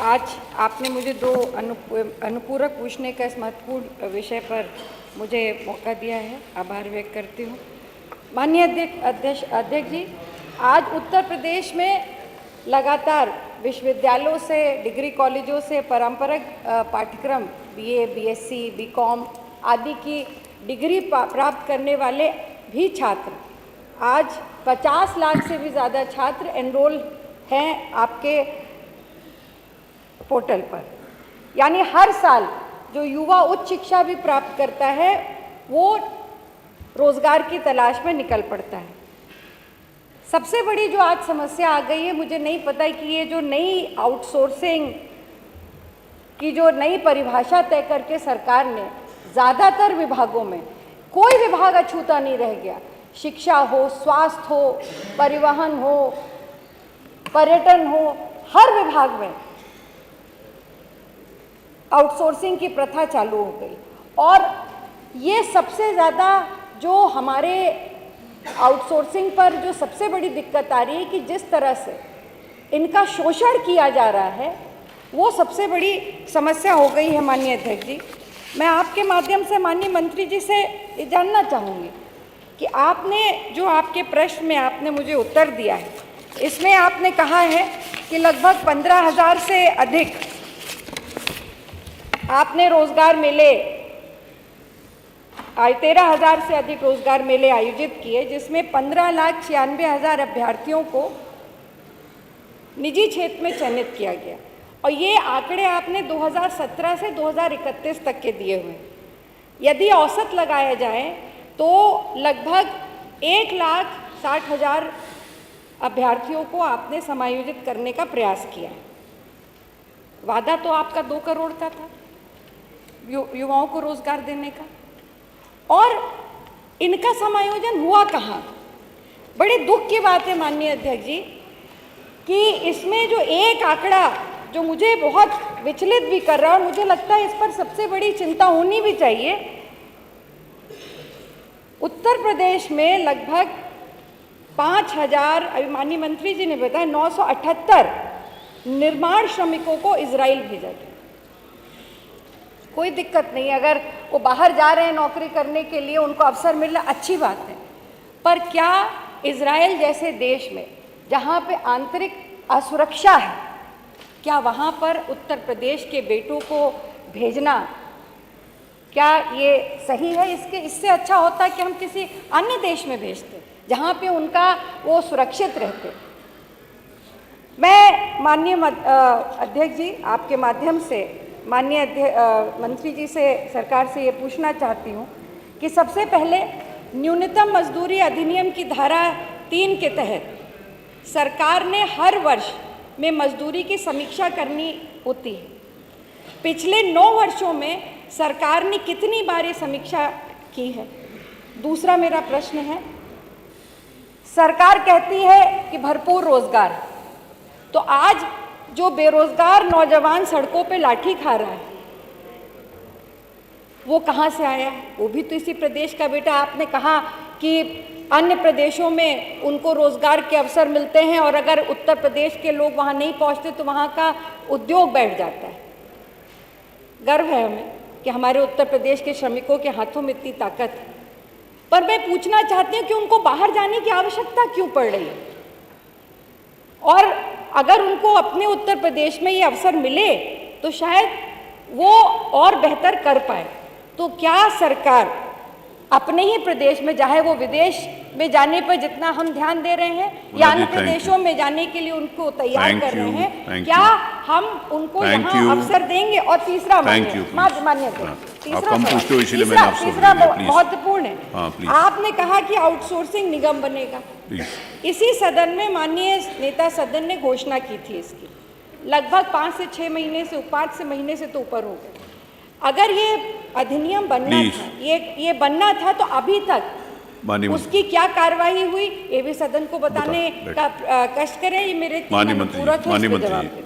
आज आपने मुझे दो अनुपूरक पूछने का इस महत्वपूर्ण विषय पर मुझे मौका दिया है, आभार व्यक्त करती हूँ। माननीय अध्यक्ष जी, आज उत्तर प्रदेश में लगातार विश्वविद्यालयों से, डिग्री कॉलेजों से पारंपरिक पाठ्यक्रम बीए, बीएससी, बीकॉम आदि की डिग्री प्राप्त करने वाले भी छात्र, आज 50 लाख से भी ज़्यादा छात्र एनरोल हैं आपके पोर्टल पर। यानी हर साल जो युवा उच्च शिक्षा भी प्राप्त करता है वो रोजगार की तलाश में निकल पड़ता है। सबसे बड़ी जो आज समस्या आ गई है, मुझे नहीं पता कि ये जो नई आउटसोर्सिंग की जो नई परिभाषा तय करके सरकार ने, ज़्यादातर विभागों में कोई विभाग अछूता नहीं रह गया। शिक्षा हो, स्वास्थ्य हो, परिवहन हो, पर्यटन हो, हर विभाग में आउटसोर्सिंग की प्रथा चालू हो गई। और ये सबसे ज़्यादा जो हमारे आउटसोर्सिंग पर जो सबसे बड़ी दिक्कत आ रही है कि जिस तरह से इनका शोषण किया जा रहा है, वो सबसे बड़ी समस्या हो गई है। माननीय अध्यक्ष जी, मैं आपके माध्यम से माननीय मंत्री जी से ये जानना चाहूँगी कि आपने जो आपके प्रश्न में आपने मुझे उत्तर दिया है, इसमें आपने कहा है कि लगभग 15,000 से अधिक आपने रोजगार मेले 13,000 से अधिक रोजगार मेले आयोजित किए, जिसमें 15,96,000 अभ्यर्थियों को निजी क्षेत्र में चयनित किया गया। और ये आंकड़े आपने 2017 से 2031 तक के दिए हुए। यदि औसत लगाया जाए तो लगभग 1,60,000 अभ्यर्थियों को आपने समायोजित करने का प्रयास किया है। वादा तो आपका 2 करोड़ का था युवाओं को रोजगार देने का, और इनका समायोजन हुआ कहाँ? बड़े दुख की बात है माननीय अध्यक्ष जी कि इसमें जो एक आंकड़ा जो मुझे बहुत विचलित भी कर रहा है और मुझे लगता है इस पर सबसे बड़ी चिंता होनी भी चाहिए। उत्तर प्रदेश में लगभग 5,000, अभी माननीय मंत्री जी ने बताया, 978 निर्माण श्रमिकों को इजराइल भेजा गया। कोई दिक्कत नहीं, अगर वो बाहर जा रहे हैं नौकरी करने के लिए, उनको अवसर मिलना अच्छी बात है। पर क्या इजराइल जैसे देश में जहाँ पे आंतरिक असुरक्षा है, क्या वहाँ पर उत्तर प्रदेश के बेटों को भेजना, क्या ये सही है? इससे अच्छा होता कि हम किसी अन्य देश में भेजते जहाँ पे उनका वो सुरक्षित रहते। मैं माननीय अध्यक्ष जी, आपके माध्यम से माननीय मंत्री जी से, सरकार से ये पूछना चाहती हूँ कि सबसे पहले न्यूनतम मजदूरी अधिनियम की धारा 3 के तहत सरकार ने हर वर्ष में मजदूरी की समीक्षा करनी होती है। पिछले 9 वर्षों में सरकार ने कितनी बार ये समीक्षा की है? दूसरा मेरा प्रश्न है, सरकार कहती है कि भरपूर रोजगार, तो आज जो बेरोजगार नौजवान सड़कों पे लाठी खा रहा है वो कहाँ से आया है? वो भी तो इसी प्रदेश का बेटा। आपने कहा कि अन्य प्रदेशों में उनको रोजगार के अवसर मिलते हैं और अगर उत्तर प्रदेश के लोग वहाँ नहीं पहुँचते तो वहाँ का उद्योग बैठ जाता है। गर्व है हमें कि हमारे उत्तर प्रदेश के श्रमिकों के हाथों में इतनी ताकत है। पर मैं पूछना चाहती हूँ कि उनको बाहर जाने की आवश्यकता क्यों पड़ रही है? और अगर उनको अपने उत्तर प्रदेश में ये अवसर मिले तो शायद वो और बेहतर कर पाए। तो क्या सरकार अपने ही प्रदेश में, चाहे वो विदेश में जाने पर जितना हम ध्यान दे रहे हैं या अन्य प्रदेशों में जाने के लिए उनको तैयार कर रहे हैं, क्या हम उनको यहाँ अवसर देंगे? और तीसरा माननीय तीसरा महत्वपूर्ण है, आपने कहा कि आउटसोर्सिंग निगम बनेगा। इसी सदन में माननीय नेता सदन ने घोषणा की थी इसकी, लगभग 5 से 6 महीने से, 5 से महीने से तो ऊपर हो गए। अगर ये अधिनियम बनना था, ये बनना था, तो अभी तक उसकी क्या कार्रवाई हुई, ये भी सदन को बताने का कष्ट करें। ये मेरे 3 अनुपूरक है, इसमें जवाब दें।